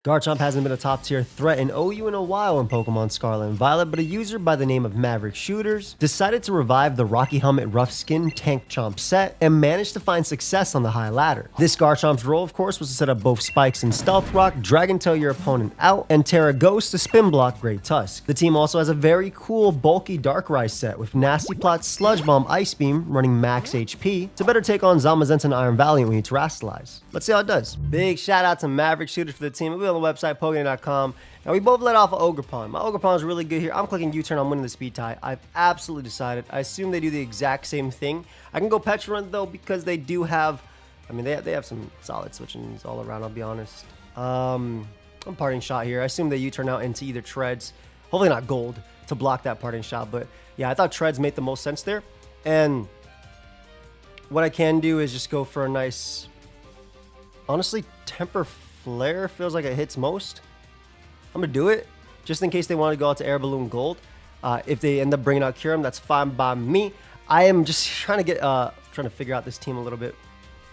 Garchomp hasn't been a top tier threat in OU in a while in Pokemon Scarlet and Violet, but a user by the name of Maverick Shooters decided to revive the Rocky Helmet Rough Skin Tank Chomp set and managed to find success on the high ladder. This Garchomp's role, of course, was to set up both Spikes and Stealth Rock, Dragon Tail your opponent out, and Terra Ghost to spin block Great Tusk. The team also has a very cool bulky Darkrai set with Nasty Plot, Sludge Bomb, Ice Beam running max HP to better take on Zamazenta and Iron Valiant when you terastallize. Let's see how it does. Big shout out to Maverick Shooters for the team. We'll be on the website pokeaimMD.com. Now we both let off of Ogerpon. My Ogerpon is really good here. I'm clicking U-turn, I'm winning the speed tie. I've absolutely decided. I assume they do the exact same thing. I can go Petrun though because they do have, I mean, they have some solid switchings all around, I'll be honest. I'm parting shot here. I assume they U-turn out into either Treads, hopefully not Gold, to block that parting shot. But yeah, I thought Treads made the most sense there. And what I can do is just go for a nice, honestly, Temper Flare feels like it hits most. I'm gonna do it just in case they want to go out to Air Balloon Gold. If they end up bringing out Kyurem, that's fine by me. I am just trying to figure out this team a little bit.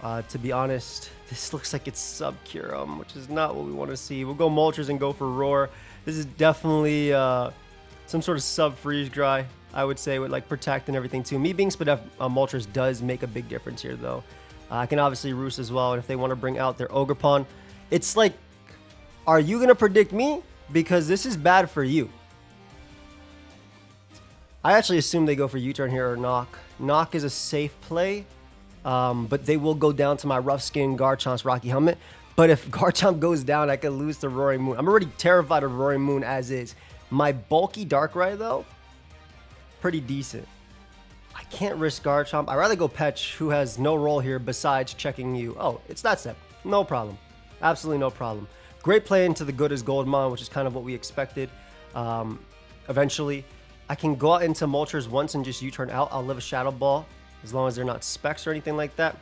To be honest, this looks like it's sub Kyurem, which is not what we want to see. We'll go Moltres and go for Roar. This is definitely some sort of sub Freeze Dry, I would say, with like Protect and everything too. Me being Spadef Moltres does make a big difference here though. I can obviously Roost as well, and if they want to bring out their Ogerpon, it's like, are you going to predict me? Because this is bad for you. I actually assume they go for U-turn here or Knock. Knock is a safe play, but they will go down to my Rough Skin Garchomp's Rocky Helmet. But if Garchomp goes down, I could lose to Roaring Moon. I'm already terrified of Roaring Moon as is. My bulky Darkrai, though, pretty decent. I can't risk Garchomp. I'd rather go Petch, who has no role here besides checking you. Oh, it's that step. No problem. Absolutely no problem. Great play into the good as Goldmon, which is kind of what we expected. Eventually, I can go out into Moltres once and just U-turn out. I'll live a Shadow Ball as long as they're not Specs or anything like that.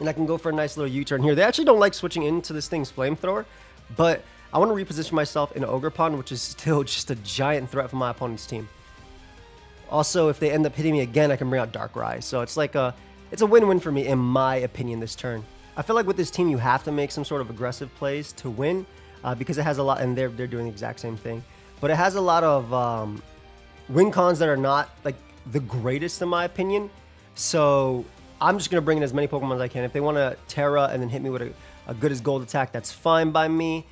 And I can go for a nice little U-turn here. They actually don't like switching into this thing's Flamethrower, but I want to reposition myself in Ogerpon, which is still just a giant threat for my opponent's team. Also, if they end up hitting me again, I can bring out Darkrai. So it's like it's a win-win for me, in my opinion, this turn. I feel like with this team, you have to make some sort of aggressive plays to win because it has a lot, and they're doing the exact same thing. But it has a lot of win cons that are not like the greatest in my opinion. So I'm just going to bring in as many Pokemon as I can. If they want to Terra and then hit me with a good as Gold attack, that's fine by me.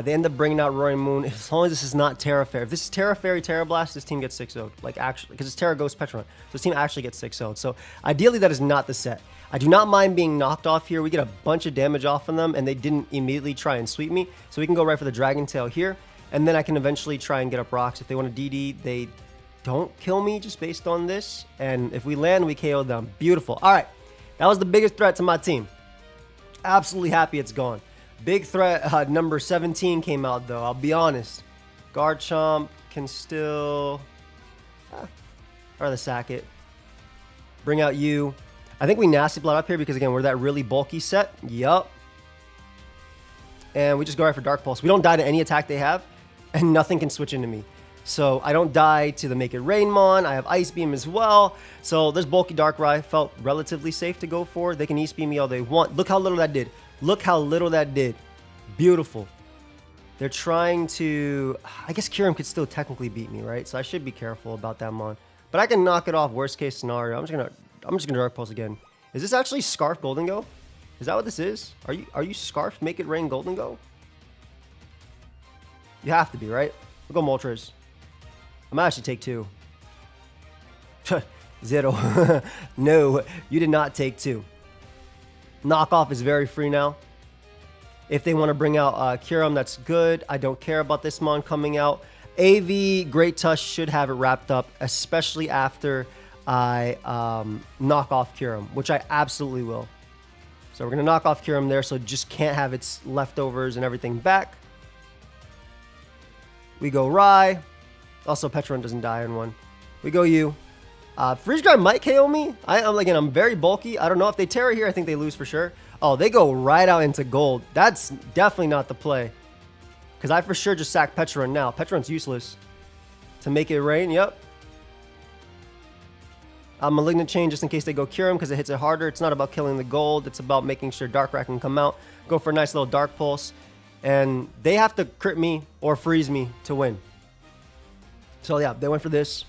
They end up bringing out Roaring Moon. As long as this is not Terra Fairy. If this is Terra Fairy, Terra Blast, this team gets 6-0'd. Like actually, because it's Terra Ghost Petron. So this team actually gets 6-0'd. So ideally, that is not the set. I do not mind being knocked off here. We get a bunch of damage off on them, and they didn't immediately try and sweep me. So we can go right for the Dragon Tail here, and then I can eventually try and get up rocks. If they want to DD, they don't kill me just based on this. And if we land, we KO them. Beautiful. All right. That was the biggest threat to my team. Absolutely happy it's gone. Big threat number 17 came out, though. I'll be honest. Garchomp can still... I'd rather sack it. Bring out you. I think we Nasty Plot up here because, again, we're that really bulky set. Yup. And we just go right for Dark Pulse. We don't die to any attack they have, and nothing can switch into me. So I don't die to the Make It Rain Mon. I have Ice Beam as well. So this bulky Darkrai felt relatively safe to go for. They can East Beam me all they want. Look how little that did. Look how little that did. Beautiful. They're trying to... I guess Kyurem could still technically beat me, right? So I should be careful about that Mon. But I can knock it off. Worst case scenario. I'm just gonna Dark Pulse again. Is this actually Scarf Golden Go? Is that what this is? Are you Scarf Make It Rain Golden Go? You have to be, right? We'll go Moltres. I'm actually take 2. Zero. No, you did not take 2. Knockoff is very free now. If they want to bring out Kyurem, that's good. I don't care about this Mon coming out. AV Great Tusk should have it wrapped up, especially after I knock off Kyurem, which I absolutely will. So we're going to knock off Kyurem there, so just can't have its leftovers and everything back. We go Rye. Also, Petron doesn't die in one. We go you. Freeze Dry might KO me. I'm very bulky. I don't know if they Terra here. I think they lose for sure. Oh, they go right out into Gold. That's definitely not the play. Because I for sure just sack Petron now. Petron's useless. To Make It Rain, yep. Malignant Chain just in case they go Kyurem because it hits it harder. It's not about killing the Gold. It's about making sure Darkrai can come out. Go for a nice little Dark Pulse. And they have to crit me or freeze me to win. So yeah, they went for this.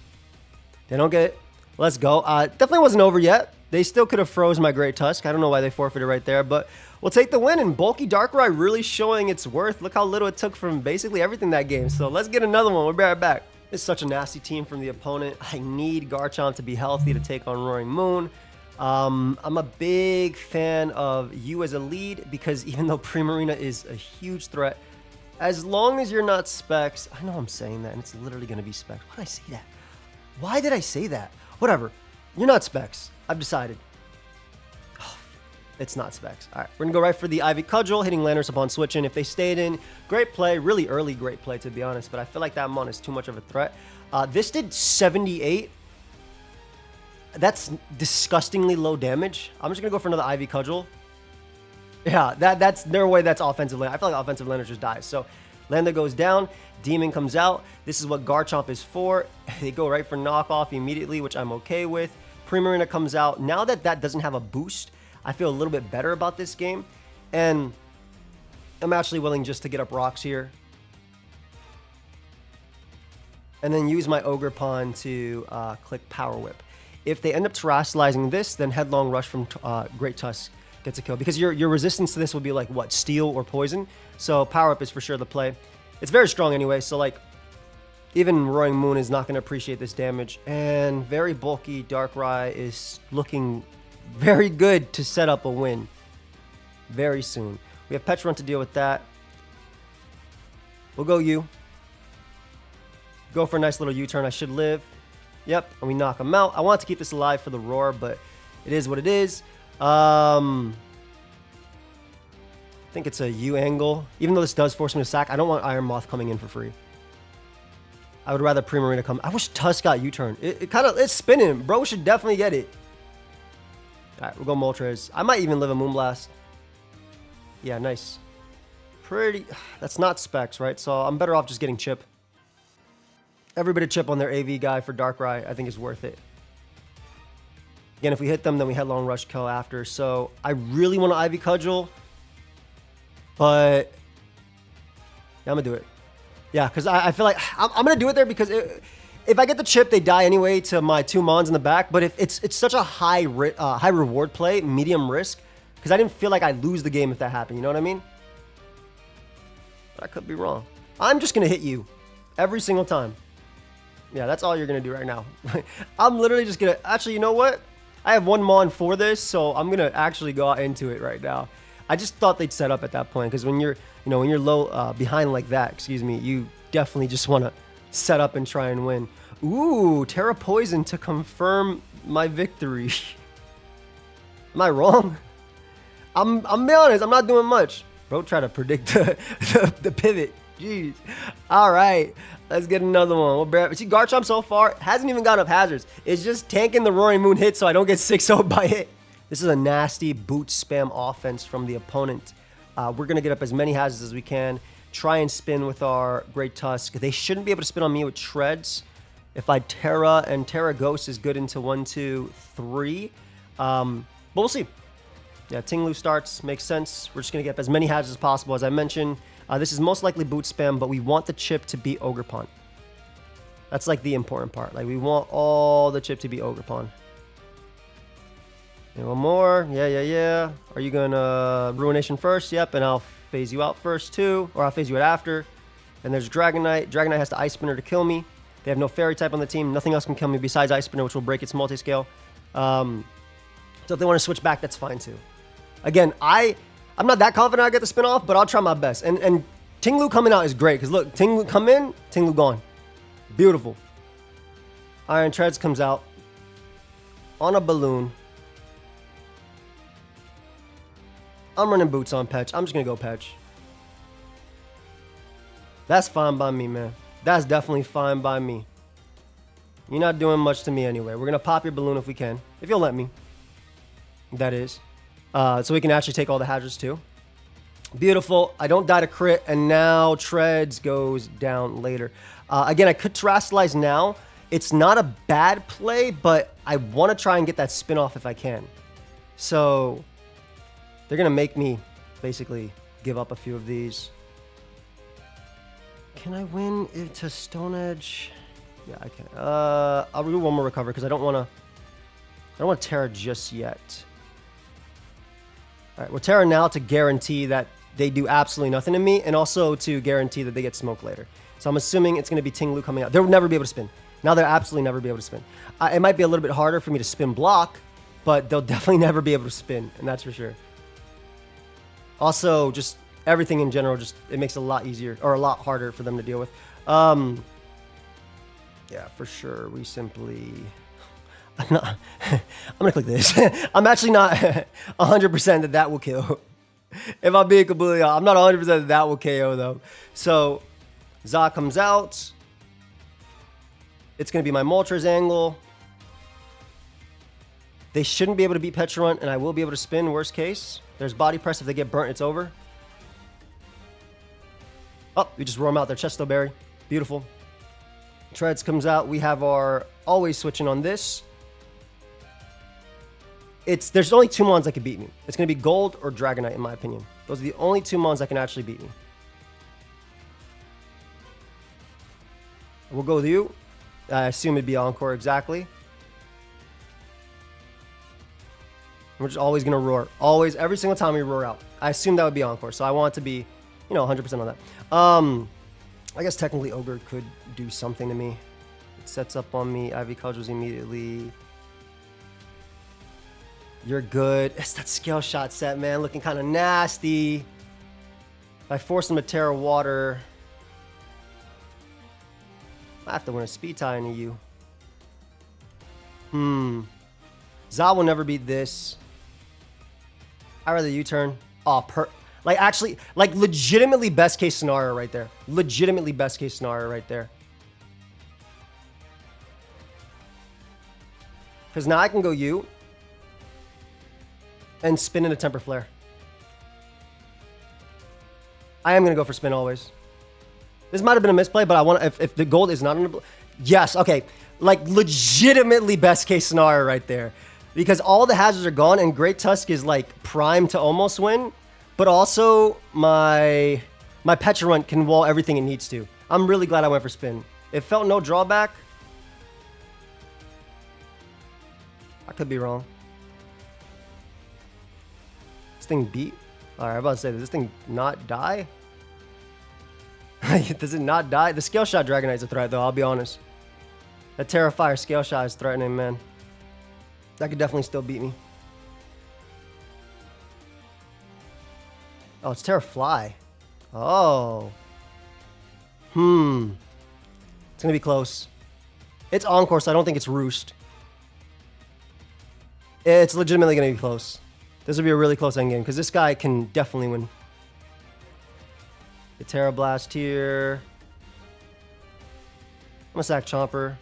They don't get it. Let's go. Definitely wasn't over yet. They still could have froze my Great Tusk. I don't know why they forfeited right there, but we'll take the win. And bulky Darkrai really showing its worth. Look how little it took from basically everything that game. So let's get another one. We'll be right back. It's such a nasty team from the opponent. I need Garchomp to be healthy to take on Roaring Moon. I'm a big fan of you as a lead because even though Primarina is a huge threat, as long as you're not Specs, I know I'm saying that and it's literally going to be Specs. Why did I say that? Why did I say that? Whatever. You're not Specs. I've decided. Oh, it's not Specs. All right, we're going to go right for the Ivy Cudgel, hitting Landers upon switching. If they stayed in, great play. Really early great play, to be honest, but I feel like that Mon is too much of a threat. This did 78. That's disgustingly low damage. I'm just going to go for another Ivy Cudgel. Yeah, that's no way that's offensive land. I feel like offensive lander just dies. So Lander goes down, Demon comes out. This is what Garchomp is for. They go right for knockoff immediately, which I'm okay with. Primarina comes out. Now that that doesn't have a boost, I feel a little bit better about this game. And I'm actually willing just to get up rocks here. And then use my Ogre Pawn to click Power Whip. If they end up terrestrializing this, then Headlong Rush from Great Tusk gets a kill. Because your resistance to this will be like, what, Steel or Poison? So Power Up is for sure the play. It's very strong anyway, so like, even Roaring Moon is not going to appreciate this damage. And very bulky Darkrai is looking very good to set up a win very soon. We have Petron to deal with that. We'll go U. Go for a nice little U-turn. I should live. Yep, and we knock him out. I want to keep this alive for the roar, but it is what it is. I think it's a U angle. Even though this does force me to sack, I don't want Iron Moth coming in for free. I would rather Primarina come. I wish Tusk got U-turn. It's spinning. Bro should definitely get it. All right, we'll go Moltres. I might even live a Moonblast. Yeah, nice. Pretty. That's not Specs, right? So I'm better off just getting Chip. Every bit of Chip on their AV guy for Darkrai, I think, is worth it. Again, if we hit them, then we Headlong Rush kill after. So I really want to Ivy Cudgel, but yeah, I'm going to do it. Yeah, because I feel like I'm going to do it there because if I get the chip, they die anyway to my 2 Mons in the back. But if it's such a high reward play, medium risk, because I didn't feel like I'd lose the game if that happened. You know what I mean? But I could be wrong. I'm just going to hit you every single time. Yeah, that's all you're going to do right now. I'm literally just going to... Actually, you know what? I have 1 Mon for this, so I'm going to actually go out into it right now. I just thought they'd set up at that point, because when you're, when you're low, behind like that, excuse me, you definitely just want to set up and try and win. Ooh, Terra Poison to confirm my victory. Am I wrong? I'm being honest, I'm not doing much. Bro, try to predict the pivot. Jeez. All right, let's get another one. See, Garchomp so far hasn't even got up hazards. It's just tanking the Roaring Moon hit so I don't get 6-0 by it. This is a nasty boot spam offense from the opponent. We're going to get up as many hazards as we can. Try and spin with our Great Tusk. They shouldn't be able to spin on me with Shreds. If I Terra, and Terra Ghost is good into 1, 2, 3. But we'll see. Yeah, Tinglu starts. Makes sense. We're just going to get up as many hazards as possible. As I mentioned, this is most likely boot spam, but we want the chip to be Ogre Pawn. That's like the important part. Like, we want all the chip to be Ogre Pawn. And one more. Yeah. Are you going to Ruination first? Yep, and I'll phase you out first too. Or I'll phase you out after. And there's Dragonite. Dragonite has to Ice Spinner to kill me. They have no Fairy type on the team. Nothing else can kill me besides Ice Spinner, which will break its multi-scale. So if they want to switch back, that's fine too. Again, I'm not that confident I'll get the spin off, but I'll try my best. And Tinglu coming out is great. Because look, Tinglu come in, Tinglu gone. Beautiful. Iron Treads comes out. On a balloon. I'm running boots on Petch. I'm just going to go Petch. That's fine by me, man. That's definitely fine by me. You're not doing much to me anyway. We're going to pop your balloon if we can. If you'll let me. That is. So we can actually take all the hazards too. Beautiful. I don't die to crit. And now Treads goes down later. Again, I could Terrestrialize now. It's not a bad play, but I want to try and get that spin off if I can. So... they're going to make me basically give up a few of these. Can I win into Stone Edge? Yeah, I can. I'll do one more recover because I don't want to Terra just yet. All right, we'll Terra now to guarantee that they do absolutely nothing to me, and also to guarantee that they get smoked later. So I'm assuming it's going to be Ting Lu coming out. They'll never be able to spin. Now they'll absolutely never be able to spin. It might be a little bit harder for me to spin block, but they'll definitely never be able to spin, and that's for sure. Also, just everything in general, just it makes it a lot easier, or a lot harder for them to deal with. Yeah, for sure. We simply... I'm going to click this. I'm actually not 100% that will kill. If I'm being completely honest, I'm not 100% that will KO, though. So, Za comes out. It's going to be my Moltres angle. They shouldn't be able to beat Pecharunt, and I will be able to spin, worst case. There's Body Press. If they get burnt, it's over. Oh, we just roar them out there. Chesto Berry. Beautiful. Treads comes out. We have our always switching on this. There's only two mons that can beat me. It's going to be Gold or Dragonite, in my opinion. Those are the only two mons that can actually beat me. We'll go with you. I assume it'd be Encore, exactly. We're just always going to roar. Always, every single time we roar out. I assume that would be Encore, so I want it to be, 100% on that. I guess technically Ogre could do something to me. It sets up on me. Ivy Cudgels immediately. You're good. It's that Scale Shot set, man. Looking kind of nasty. If I force him to Terra Water, I have to win a Speed Tie into you. Za will never beat this. I'd rather U-turn. Oh, actually, legitimately best case scenario right there. Legitimately best case scenario right there. Because now I can go U and spin into Temper Flare. I am going to go for spin always. This might have been a misplay, but I want if the gold is not in the... Yes, okay. Legitimately best case scenario right there. Because all the hazards are gone, and Great Tusk is, primed to almost win. But also, my Pecharunt can wall everything it needs to. I'm really glad I went for spin. It felt no drawback. I could be wrong. This thing beat? Alright, I'm about to say, does this thing not die? Does it not die? The Scale Shot Dragonite's a threat, though, I'll be honest. That Terrifier Scale Shot is threatening, man. That could definitely still beat me. Oh, it's Terra Fly. Oh. It's going to be close. It's Encore, so I don't think it's Roost. It's legitimately going to be close. This will be a really close endgame, because this guy can definitely win. The Terra Blast here. I'm going to sack Chomper.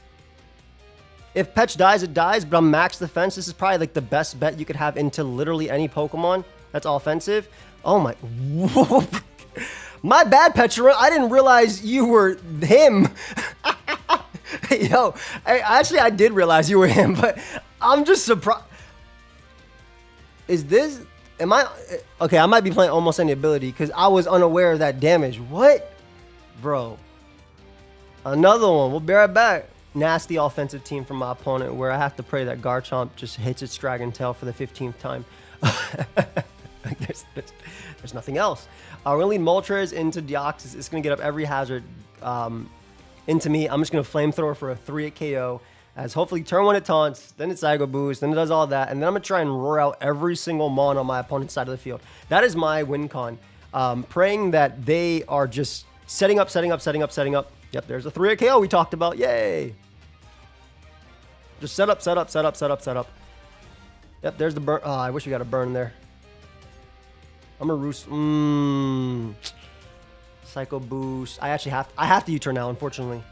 If Petch dies, it dies, but I'm max defense. This is probably the best bet you could have into literally any Pokemon that's offensive. Oh my... My bad, Pecharunt. I didn't realize you were him. Yo, I did realize you were him, but I'm just surprised. Is this... Am I... Okay, I might be playing almost any ability because I was unaware of that damage. What? Bro. Another one. We'll be right back. Nasty offensive team from my opponent where I have to pray that Garchomp just hits its Dragon Tail for the 15th time. There's nothing else. We're going to lead Moltres into Deoxys. It's going to get up every hazard into me. I'm just going to Flamethrower for a 3-hit KO. As hopefully turn 1 it taunts, then it Psycho Boost, then it does all that, and then I'm going to try and roar out every single Mon on my opponent's side of the field. That is my win con. Praying that they are just setting up. Yep, there's a 3-hit KO we talked about. Yay! Just set up. Yep, there's the burn. Oh, I wish we got a burn there. I'm a Roost. Psycho Boost. I have to U-turn now, unfortunately.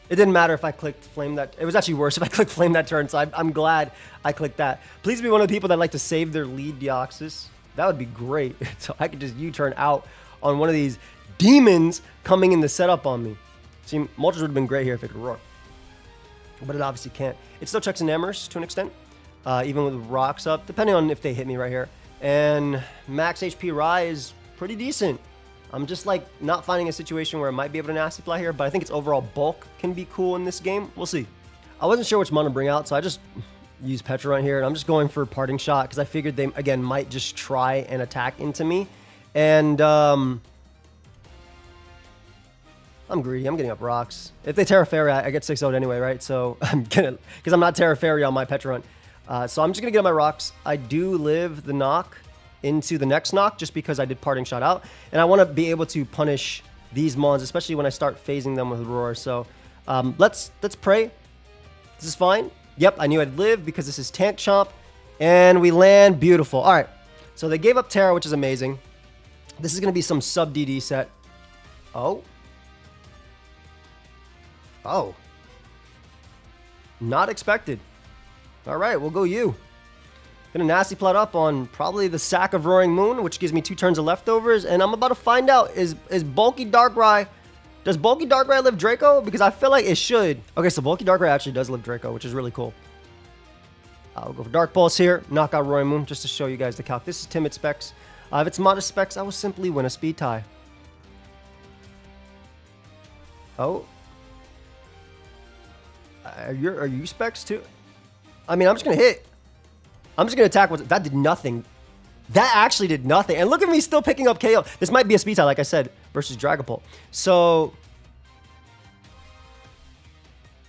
It didn't matter if I clicked Flame that. It was actually worse if I clicked Flame that turn, so I'm glad I clicked that. Please be one of the people that like to save their lead Deoxys. That would be great. So I could just U-turn out on one of these demons coming in the setup on me. See, Moltres would have been great here if it could roar. But it obviously can't. It still checks in Amherst to an extent, even with rocks up, depending on if they hit me right here. And max HP Rai is pretty decent. I'm just like not finding a situation where I might be able to nasty fly here, but I think its overall bulk can be cool in this game. We'll see. I wasn't sure which mon to bring out, so I just used Petra here, and I'm just going for parting shot because I figured they again might just try and attack into me. And I'm greedy. I'm getting up rocks. If they Terra Fairy, I get 6-0'd anyway, right? So I'm gonna, because I'm not Terra Fairy on my Petra run. So I'm just gonna get on my rocks. I do live the knock into the next knock just because I did parting shot out, and I want to be able to punish these mons, especially when I start phasing them with roar. So let's pray. This is fine. Yep, I knew I'd live because this is Tank Chomp, and we land beautiful. All right, so they gave up Terra, which is amazing. This is gonna be some sub DD set. Oh, not expected. All right, we'll go you. Gonna nasty plot up on probably the sack of Roaring Moon, which gives me 2 turns of leftovers, and I'm about to find out, is Bulky Darkrai, does Bulky Darkrai live Draco? Because I feel like it should. Okay, so Bulky Darkrai actually does live Draco, which is really cool. I'll go for Dark Pulse here, knock out Roaring Moon, just to show you guys the calc. This is timid specs. If it's modest specs, I will simply win a speed tie. Oh. Are you specs too? I mean, I'm just gonna hit. I'm just going to attack. That did nothing. That actually did nothing. And look at me still picking up KO. This might be a speed tie, like I said, versus Dragapult. So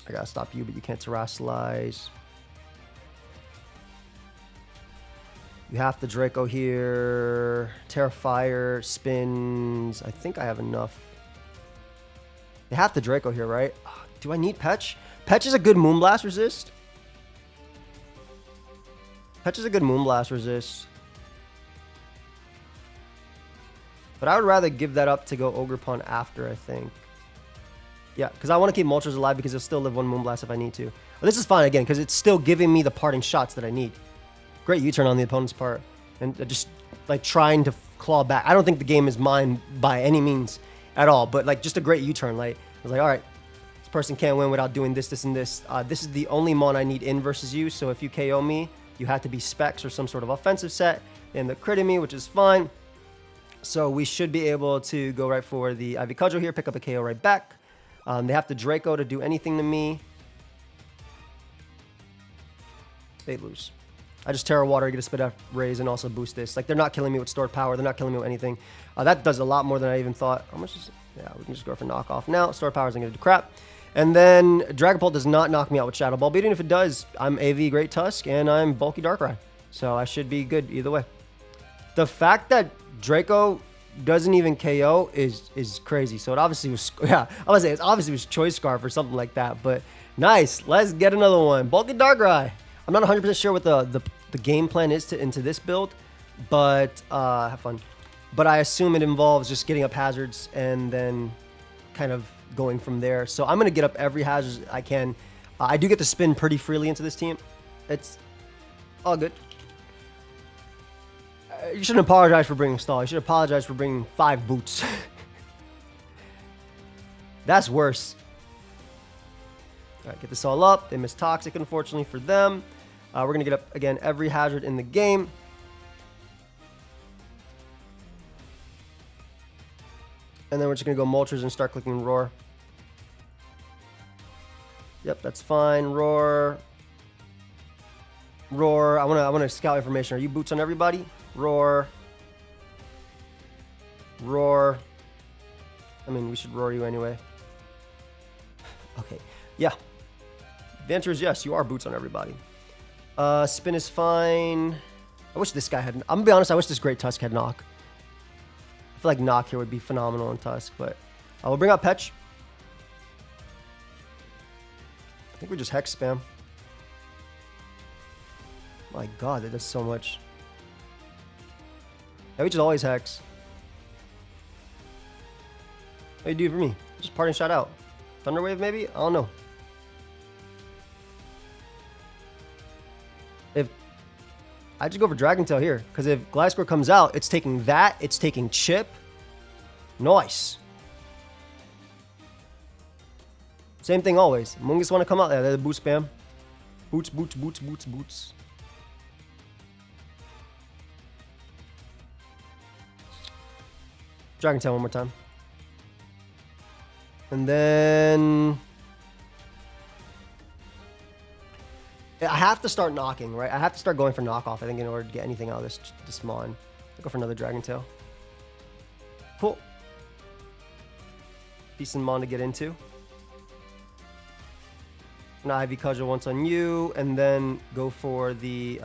I got to stop you, but you can't terrestrialize. You have the Draco here. Terrafire, spins. I think I have enough. They have the Draco here, right? Do I need Petch? Petch is a good Moonblast resist. Petch is a good Moonblast resist. But I would rather give that up to go Ogerpon after, I think. Yeah, because I want to keep Moltres alive because it'll still live 1 Moonblast if I need to. But this is fine, again, because it's still giving me the parting shots that I need. Great U-turn on the opponent's part. And just, like, trying to claw back. I don't think the game is mine by any means at all. But, like, just a great U-turn. Like, I was like, all right, this person can't win without doing this, this, and this. This is the only mon I need in versus you. So if you KO me, you have to be specs or some sort of offensive set, and the crit in me, which is fine. So we should be able to go right for the Ivy Cudgel here, pick up a KO right back. They have the Draco to do anything to me. They lose. I just Terra Water, get a Spit F raise, and also boost this. Like, they're not killing me with stored power. They're not killing me with anything. That does a lot more than I even thought. How much is it? Yeah, we can just go for knockoff now. Stored power isn't going to do crap. And then Dragapult does not knock me out with Shadow Ball. But even if it does, I'm AV Great Tusk and I'm Bulky Darkrai. So I should be good either way. The fact that Draco doesn't even KO is crazy. So it obviously was, yeah, I was say it obviously was Choice Scarf or something like that. But nice. Let's get another one. Bulky Darkrai. I'm not 100% sure what the game plan is into this build, but have fun. But I assume it involves just getting up hazards and then kind of going from there. So I'm going to get up every hazard I can. I do get to spin pretty freely into this team. It's all good. You shouldn't apologize for bringing stall. You should apologize for bringing 5 boots. That's worse. All right, get this all up. They missed Toxic, unfortunately for them. We're going to get up, again, every hazard in the game. And then we're just going to go Moltres and start clicking Roar. Yep, that's fine. Roar. Roar. I want to scout information. Are you boots on everybody? Roar. Roar. I mean, we should roar you anyway. Okay. Yeah. The answer is yes. You are boots on everybody. Spin is fine. I wish this guy had... I'm going to be honest. I wish this Great Tusk had knock. I feel like knock here would be phenomenal in Tusk, but I will bring out Petch. I think we just Hex spam. My God, that does so much. Yeah, we just always Hex. What do you do for me? Just parting shot out. Thunder Wave maybe? I don't know. If I just go for Dragon Tail here, because if Gliscor comes out, it's taking that, it's taking Chip. Nice. Same thing always. Mungus want to come out there. They're the boot spam. Boots, boots, boots, boots, boots. Dragon Tail one more time. And then I have to start knocking, right? I have to start going for knockoff, I think, in order to get anything out of this mon. I'll go for another Dragon Tail. Cool. Decent mon to get into. Now Ivy Cudgel once on you, and then go for the,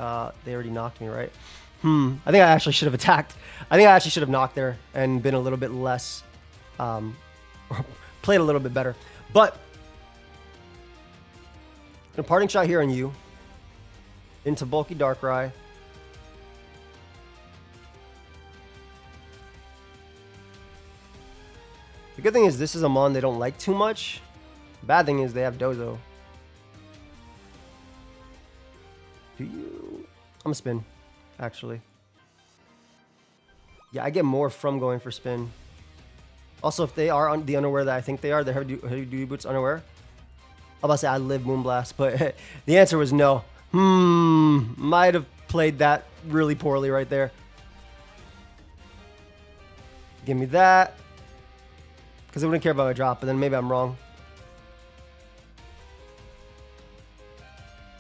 they already knocked me, right? I think I actually should have attacked. I think I actually should have knocked there and been a little bit less, played a little bit better. But, a parting shot here on you. Into bulky Darkrai. The good thing is this is a mon they don't like too much. Bad thing is they have Dozo. Do you? I'm gonna spin, actually. Yeah, I get more from going for spin. Also, if they are the unaware that I think they are, they're heavy duty boots unaware. I'm about to say I live Moonblast, but the answer was no. Might have played that really poorly right there. Give me that. Because I wouldn't care about my drop, but then maybe I'm wrong.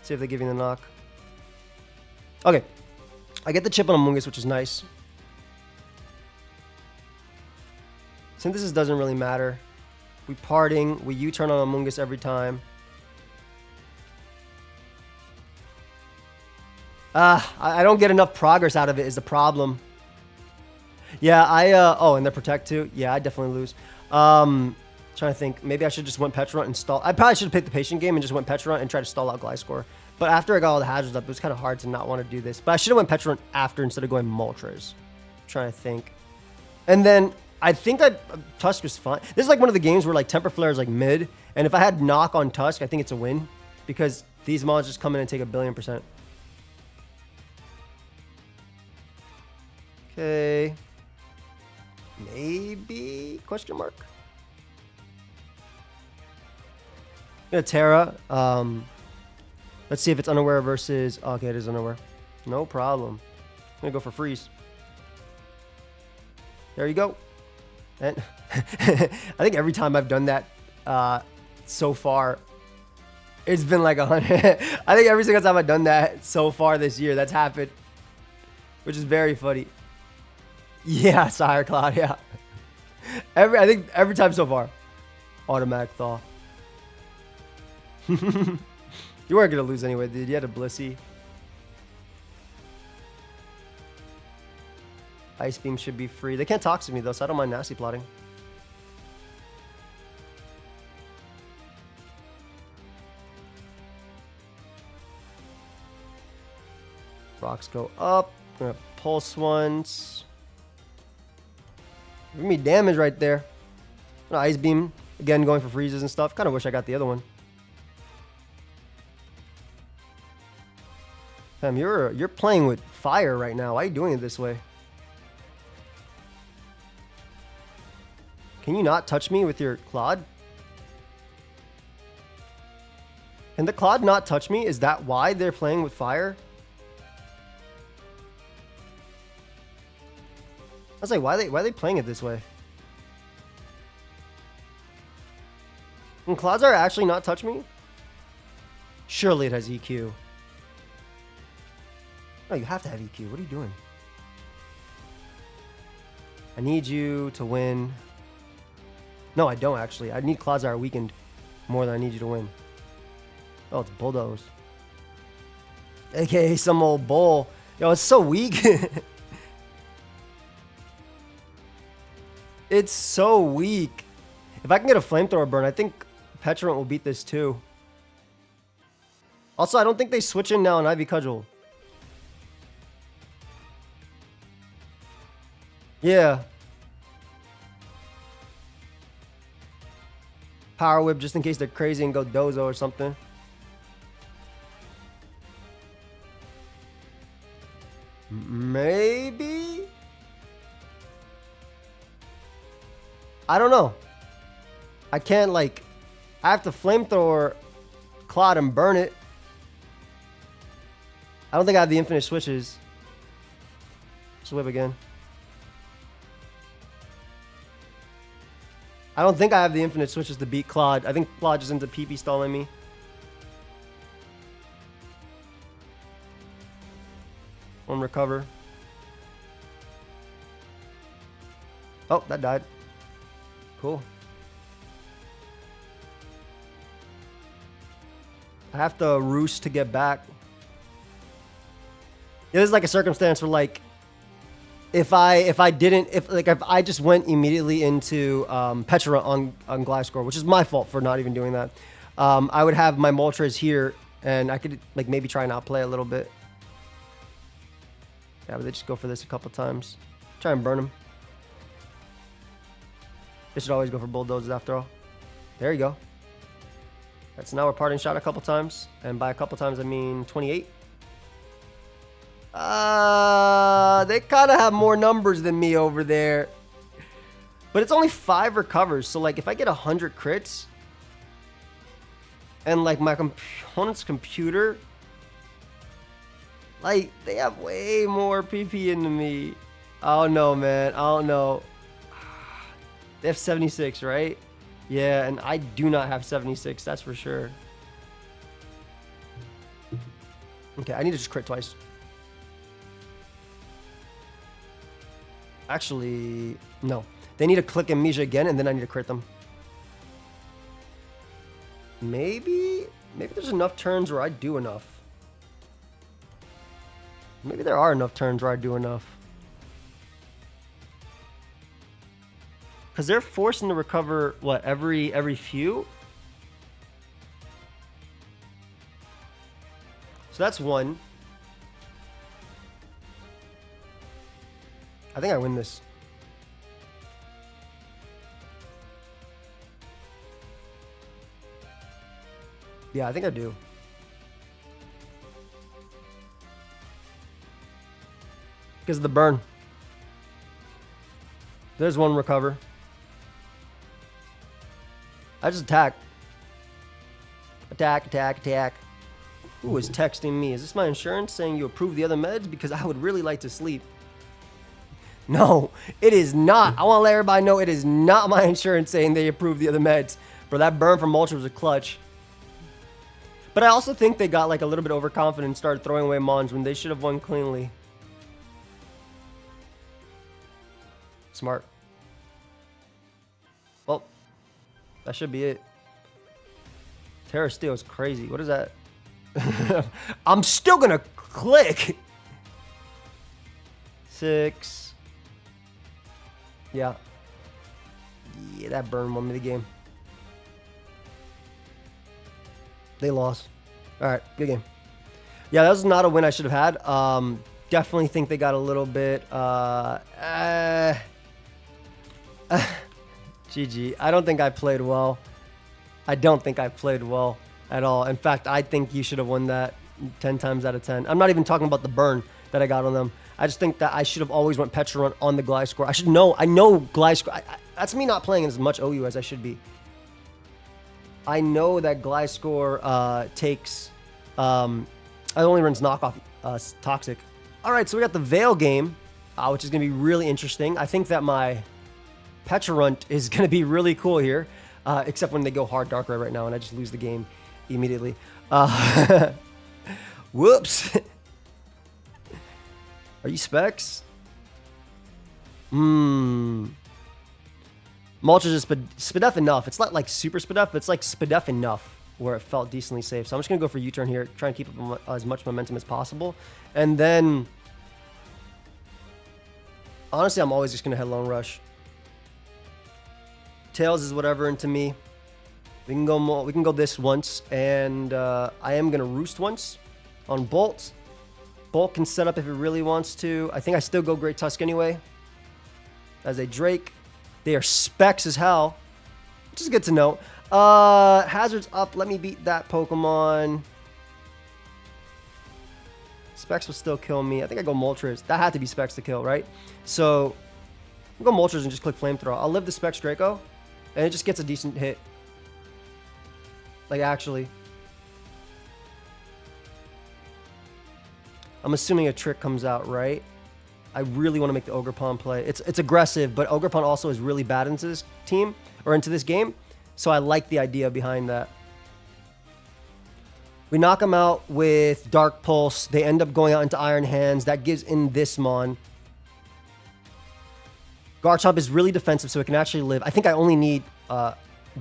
See if they give you the knock. Okay. I get the chip on Amoonguss, which is nice. Synthesis doesn't really matter. We parting. We U-turn on Amoonguss every time. I don't get enough progress out of it is the problem. Yeah, oh, and they protect too. Yeah, I definitely lose. Trying to think. Maybe I should just went Petra and stall. I probably should have picked the patient game and just went Petra and tried to stall out Gliscor. But after I got all the hazards up, it was kind of hard to not want to do this. But I should have went Petra after instead of going Moltres. Trying to think. And then I think Tusk was fine. This is like one of the games where like Temper Flare is like mid. And if I had knock on Tusk, I think it's a win. Because these mons just come in and take 1,000,000,000%. Okay. Maybe? Question mark? Gonna Terra. Let's see if it's unaware versus... Okay, it is unaware. No problem. I'm gonna go for freeze. There you go. And I think every time I've done that so far, it's been like 100. I think every single time I've done that so far this year, that's happened. Which is very funny. Yeah, Sire Cloud, yeah. I think every time so far. Automatic Thaw. You weren't going to lose anyway, dude. You had a Blissey. Ice Beam should be free. They can't toxic me, though, so I don't mind nasty plotting. Rocks go up. I'm going to pulse once. Give me damage right there. Ice Beam. Again, going for freezes and stuff. Kind of wish I got the other one. Fam, you're playing with fire right now. Why are you doing it this way? Can you not touch me with your Claude? Can the Claude not touch me? Is that why they're playing with fire? I was like, why are they playing it this way? Can Clodsire actually not touch me? Surely it has EQ. No, you have to have EQ. What are you doing? I need you to win. No, I don't actually. I need Clodsire weakened more than I need you to win. Oh, it's Bulldoze. AKA some old bull. Yo, it's so weak. It's so weak. If I can get a Flamethrower burn, I think Petulant will beat this too. Also, I don't think they switch in now on Ivy Cudgel. Yeah. Power Whip just in case they're crazy and go Dozo or something. Maybe? I don't know. I can't like... I have to Flamethrower Clod and burn it. I don't think I have the infinite switches. Just whip again. I don't think I have the infinite switches to beat Claude. I think Claude just into PP stalling me. One recover. Oh, that died. Cool. I have to roost to get back. Yeah, this is like a circumstance where like if I just went immediately into Petra on Gliscor, which is my fault for not even doing that, I would have my Moltres here, and I could like maybe try and outplay a little bit. Yeah, but they just go for this a couple times. Try and burn him. They should always go for bulldozers after all. There you go. Right, so now we're parting shot a couple times, and by a couple times I mean 28. They kind of have more numbers than me over there. But it's only 5 recovers, so like if I get 100 crits, and like my opponent's computer, like they have way more PP into me. I don't know, man. I don't know. They have 76, right? Yeah, and I do not have 76, that's for sure. Okay, I need to just crit twice. Actually, no. They need to click Amnesia again, and then I need to crit them. Maybe there's enough turns where I do enough. Maybe there are enough turns where I do enough. Because they're forcing to recover, what, every few? So that's one. I think I win this. Yeah, I think I do. Because of the burn. There's one recover. I just attack. Attack, attack, attack. Who is texting me? Is this my insurance saying you approve the other meds? Because I would really like to sleep. No, it is not. I want to let everybody know it is not my insurance saying they approve the other meds. Bro, that burn from Moltres was a clutch. But I also think they got like a little bit overconfident and started throwing away Mons when they should have won cleanly. Smart. Well, that should be it. Terra Steel is crazy. What is that? I'm still gonna click. 6. Yeah. Yeah, that burn won me the game. They lost. All right, good game. Yeah, that was not a win I should have had. Definitely think they got a little bit. GG. I don't think I played well. I don't think I played well at all. In fact, I think you should have won that 10 times out of 10. I'm not even talking about the burn that I got on them. I just think that I should have always went Petra on the Gliscor. I should know. I know Gliscor. That's me not playing as much OU as I should be. I know that Gliscor takes. It only runs knockoff Toxic. All right, so we got the Veil game, which is going to be really interesting. I think that my Petrarunt is going to be really cool here, except when they go hard Darkrai right now and I just lose the game immediately. Whoops. Are you Specs? Moltres is Spadef enough. It's not like super Spadef, but it's like Spadef enough where it felt decently safe. So I'm just going to go for U-turn here, try and keep up as much momentum as possible. And then, honestly, I'm always just going to Headlong Rush. Tails is whatever into me. We can go this once, and I am going to Roost once on Bolt. Bolt can set up if it really wants to. I think I still go Great Tusk anyway. As a Drake. They are Specs as hell, which is good to know. Hazard's up. Let me beat that Pokemon. Specs will still kill me. I think I go Moltres. That had to be Specs to kill, right? So I'll go Moltres and just click Flamethrower. I'll live the Specs Draco, and it just gets a decent hit. Like, actually. I'm assuming a trick comes out, right? I really want to make the Ogerpon play. It's aggressive, but Ogerpon also is really bad into this team, or into this game. So I like the idea behind that. We knock him out with Dark Pulse. They end up going out into Iron Hands. That gives in this Mon. Garchomp is really defensive, so it can actually live. I think I only need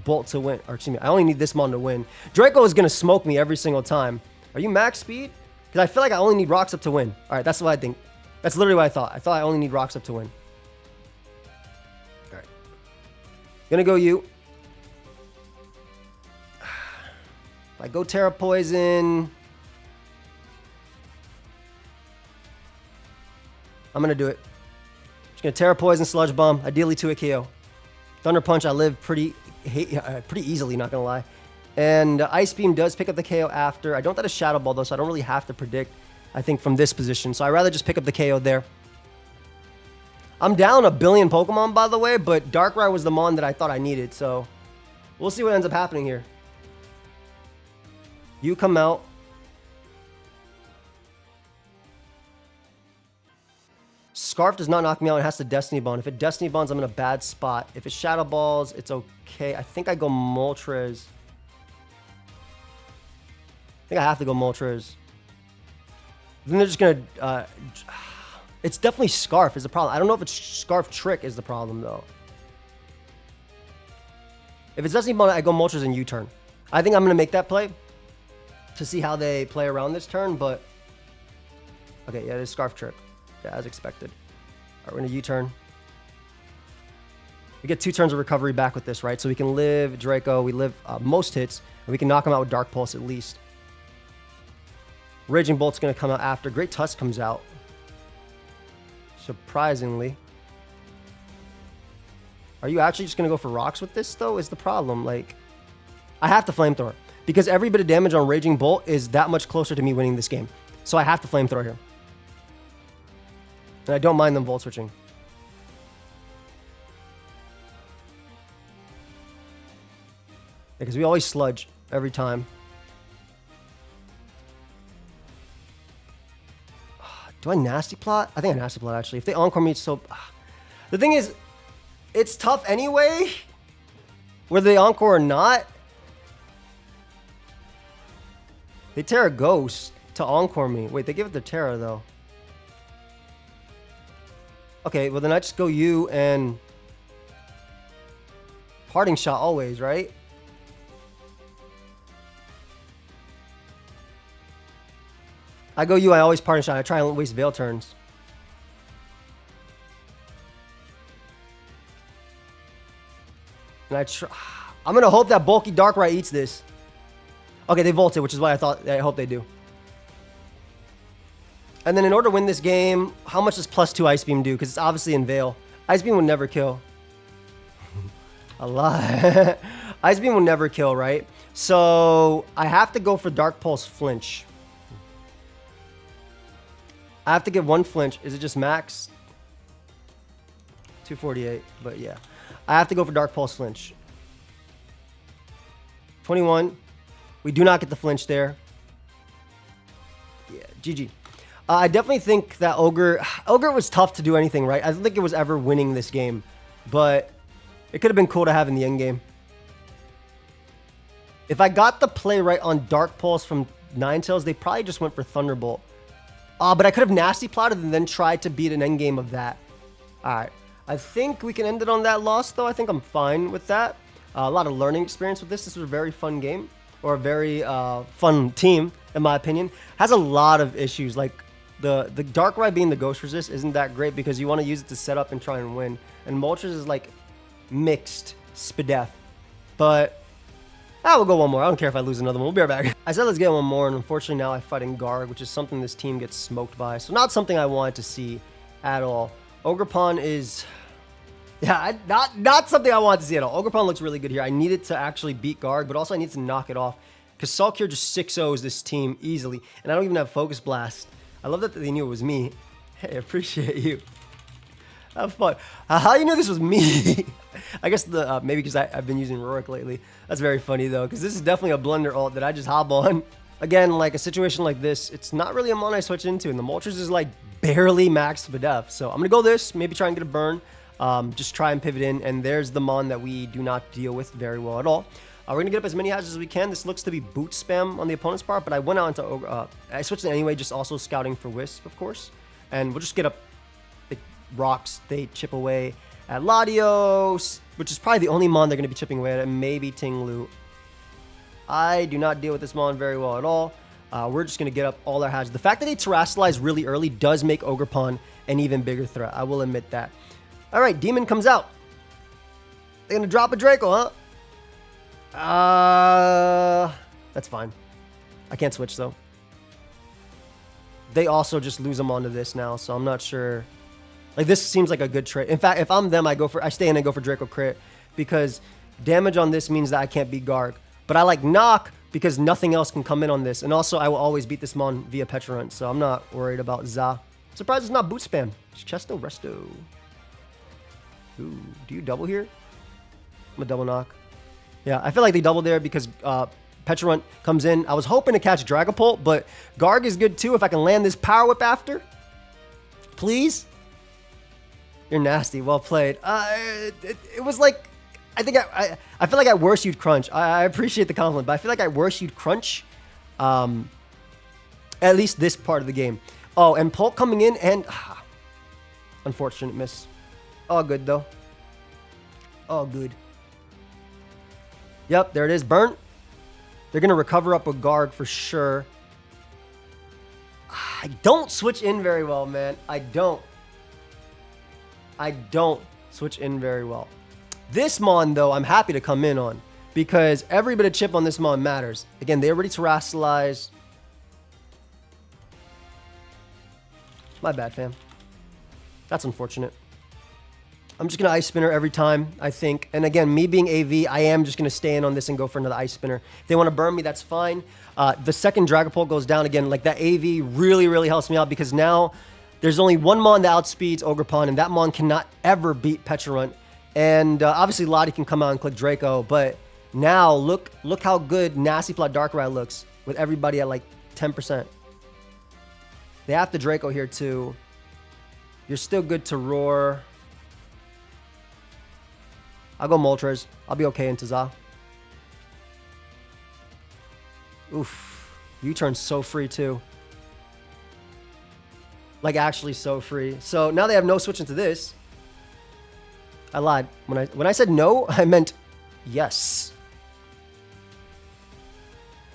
Bolt to win. Or excuse me, I only need this Mon to win. Draco is going to smoke me every single time. Are you max speed? Because I feel like I only need Rocks up to win. All right, that's what I think. That's literally what I thought. I thought I only need Rocks up to win. All right. Gonna go you. If I go Terra Poison, I'm gonna do it. Just gonna Terra Poison, Sludge Bomb, ideally to a KO. Thunder Punch, I live pretty easily, not gonna lie. And Ice Beam does pick up the KO after. I don't have a Shadow Ball though, so I don't really have to predict, I think, from this position. So I'd rather just pick up the KO there. I'm down a billion Pokemon, by the way, but Darkrai was the Mon that I thought I needed, so we'll see what ends up happening here. You come out. Scarf does not knock me out. It has to Destiny Bond. If it Destiny Bonds, I'm in a bad spot. If it Shadow Balls, it's okay. I think I go Moltres. I think I have to go Moltres. Then they're just going to... it's definitely Scarf is the problem. I don't know if it's Scarf Trick is the problem, though. If it's Destiny Bond, I go Moltres and U-turn. I think I'm going to make that play to see how they play around this turn, but... Okay, yeah, it is Scarf Trick. Yeah, as expected. All right, we're going to U-turn. We get 2 turns of recovery back with this, right? So we can live Draco. We live most hits, and we can knock him out with Dark Pulse at least. Raging Bolt's going to come out after. Great Tusk comes out. Surprisingly. Are you actually just going to go for rocks with this, though, is the problem. Like, I have to Flamethrower. Because every bit of damage on Raging Bolt is that much closer to me winning this game. So I have to Flamethrower here. And I don't mind them Volt Switching. Because we always Sludge every time. Do I Nasty Plot? I think I Nasty Plot, actually. If they Encore me, it's so... The thing is, it's tough anyway. Whether they Encore or not. They Terra Ghost to Encore me. Wait, they give it the Terra, though. Okay, well, then I just go you and... Parting Shot always, right? I go you, I always Parting Shot. I try and waste Veil turns. And I'm going to hope that bulky Darkrai eats this. Okay, they Volted, which is what I hope they do. And then in order to win this game, how much does +2 Ice Beam do? Because it's obviously in Veil. Ice Beam would never kill. A lot. Ice Beam will never kill, right? So I have to go for Dark Pulse Flinch. I have to get 1 flinch. Is it just max? 248, but yeah. I have to go for Dark Pulse Flinch. 21. We do not get the flinch there. Yeah, GG. I definitely think that Ogre was tough to do anything, right? I don't think it was ever winning this game, but it could have been cool to have in the end game. If I got the play right on Dark Pulse from Ninetales, they probably just went for Thunderbolt. But I could have Nasty Plotted and then tried to beat an end game of that. All right. I think we can end it on that loss, though. I think I'm fine with that. A lot of learning experience with this. This was a very fun game, or a very fun team, in my opinion. Has a lot of issues. Like, the Darkrai being the Ghost Resist isn't that great because you want to use it to set up and try and win. And Moltres is, like, mixed Spadef. But... we'll go one more. I don't care if I lose another one. We'll be right back. I said let's get one more, and unfortunately now I fight in Garg, which is something this team gets smoked by. So not something I wanted to see at all. Ogerpon is... Yeah, not something I wanted to see at all. Ogerpon looks really good here. I needed to actually beat Garg, but also I need to knock it off. Because Sulkier just 6-0s this team easily. And I don't even have Focus Blast. I love that they knew it was me. Hey, I appreciate you. Have fun. How you know this was me? I guess maybe because I've been using Rorik lately. That's very funny though, because this is definitely a blunder ult that I just hop on. again, like a situation like this, it's not really a mon I switch into, and the Moltres is like barely maxed for def. So I'm gonna go this, maybe try and get a burn, just try and pivot in, and there's the mon that we do not deal with very well at all. We're gonna get up as many hatches as we can. This looks to be boot spam on the opponent's part, but I went out into I switched it anyway, just also scouting for Wisp, of course, and we'll just get up the rocks. They chip away at Latios, which is probably the only mon they're gonna be chipping away at, and maybe Tinglu. I do not deal with this mon very well at all. We're just going to get up all our hatches. The fact that they terrestrialize really early does make Ogerpon an even bigger threat. I will admit that. All right, Demon comes out. They're going to drop a Draco, huh? That's fine. I can't switch, though. They also just lose them onto this now, so I'm not sure. Like, this seems like a good trade. In fact, if I'm them, I stay in and go for Draco crit, because damage on this means that I can't beat Garg. But I like knock because nothing else can come in on this. And also, I will always beat this mon via Pecharunt, so I'm not worried about Za. Surprised it's not boot spam. It's Chesto Resto. Ooh, do you double here? I'm a double knock. Yeah, I feel like they doubled there because Pecharunt comes in. I was hoping to catch Dragapult, but Garg is good too if I can land this Power Whip after. Please? You're nasty. Well played. It was like... I think I feel like at worst you'd crunch. I appreciate the compliment, but I feel like at worst you'd crunch. At least this part of the game. Oh, and Polk coming in and... unfortunate miss. All good, though. All good. Yep, there it is. Burnt. They're going to recover up with Garg for sure. I don't switch in very well, man. I don't switch in very well. This mon, though, I'm happy to come in on because every bit of chip on this mon matters. Again, they already terrestrialized. My bad, fam. That's unfortunate. I'm just going to Ice Spinner every time, I think. And again, me being AV, I am just going to stay in on this and go for another Ice Spinner. If they want to burn me, that's fine. The second Dragapult goes down again. Like, that AV really, really helps me out because now there's only one mon that outspeeds Ogerpon, and that mon cannot ever beat Pecharunt. And obviously Lottie can come out and click Draco, but now look how good Nasty Plot Darkrai looks with everybody at like 10%. They have the Draco here too. You're still good to roar. I'll go Moltres. I'll be okay into Za. Oof. U-turn's so free too. Like actually so free. So now they have no switch into this. I lied. When I said no, I meant yes.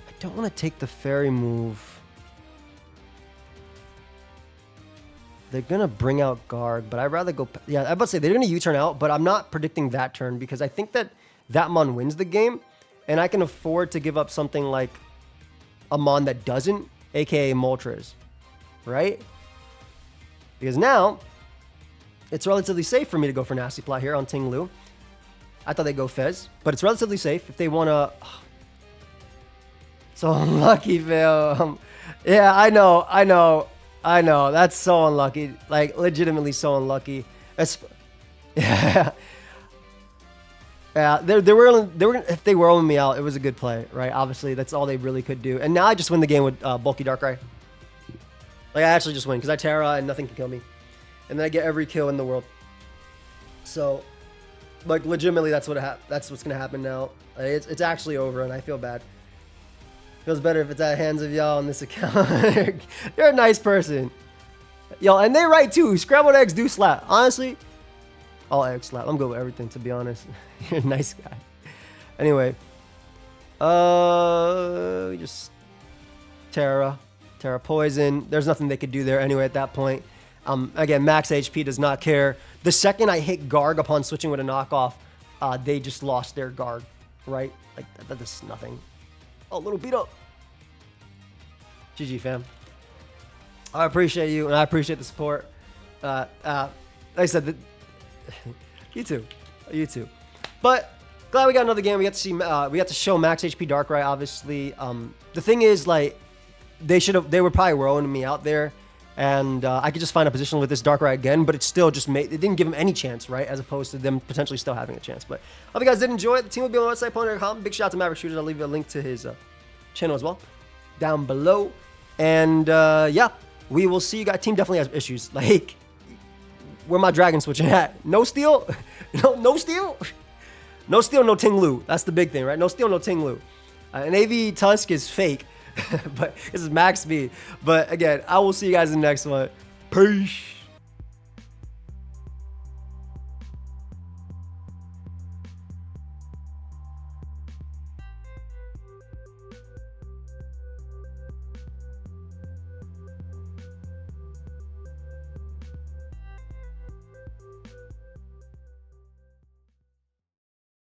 I don't want to take the fairy move. They're going to bring out Garg, but I'd rather go... Yeah, I'm about to say they're going to U-turn out, but I'm not predicting that turn because I think that mon wins the game, and I can afford to give up something like a mon that doesn't, aka Moltres, right? Because now... it's relatively safe for me to go for Nasty Plot here on Tinglu. I thought they'd go Fez, but it's relatively safe if they want to... So unlucky, Phil. Yeah, I know. That's so unlucky. Like, legitimately so unlucky. Yeah. Yeah, if they were rolling me out, it was a good play, right? Obviously, that's all they really could do. And now I just win the game with bulky Darkrai. Like, I actually just win because I Terra and nothing can kill me. And then I get every kill in the world. So, like, legitimately, that's what's gonna happen now. It's actually over, and I feel bad. Feels better if it's at the hands of y'all on this account. You're a nice person, y'all, and they right too. Scrambled eggs do slap. Honestly, all eggs slap. I'm good with everything, to be honest. You're a nice guy. Anyway, just Terra Poison. There's nothing they could do there anyway at that point. Again, max HP does not care. The second I hit Garg upon switching with a knockoff, they just lost their Garg, right? Like, that's nothing. Oh, little beat up. GG, fam. I appreciate you, and I appreciate the support. Like I said, you too. But glad we got another game. We got to see, we got to show max HP Darkrai, obviously. The thing is, like, they were probably rolling me out there. And I could just find a position with this Darkrai again, but it still just it didn't give him any chance, right? As opposed to them potentially still having a chance. But I hope you guys did enjoy it. The team will be on the website, pony.com. Big shout out to Maverick Shooters. I'll leave you a link to his channel as well. down below. And yeah, we will see you guys. Team definitely has issues. Like, where my dragon switching at? No steal? No steal? No steal, no Ting Lu. That's the big thing, right? No steal, no Ting Lu. An AV Tusk is fake, but this is max speed. But again, I will see you guys in the next one. Peace.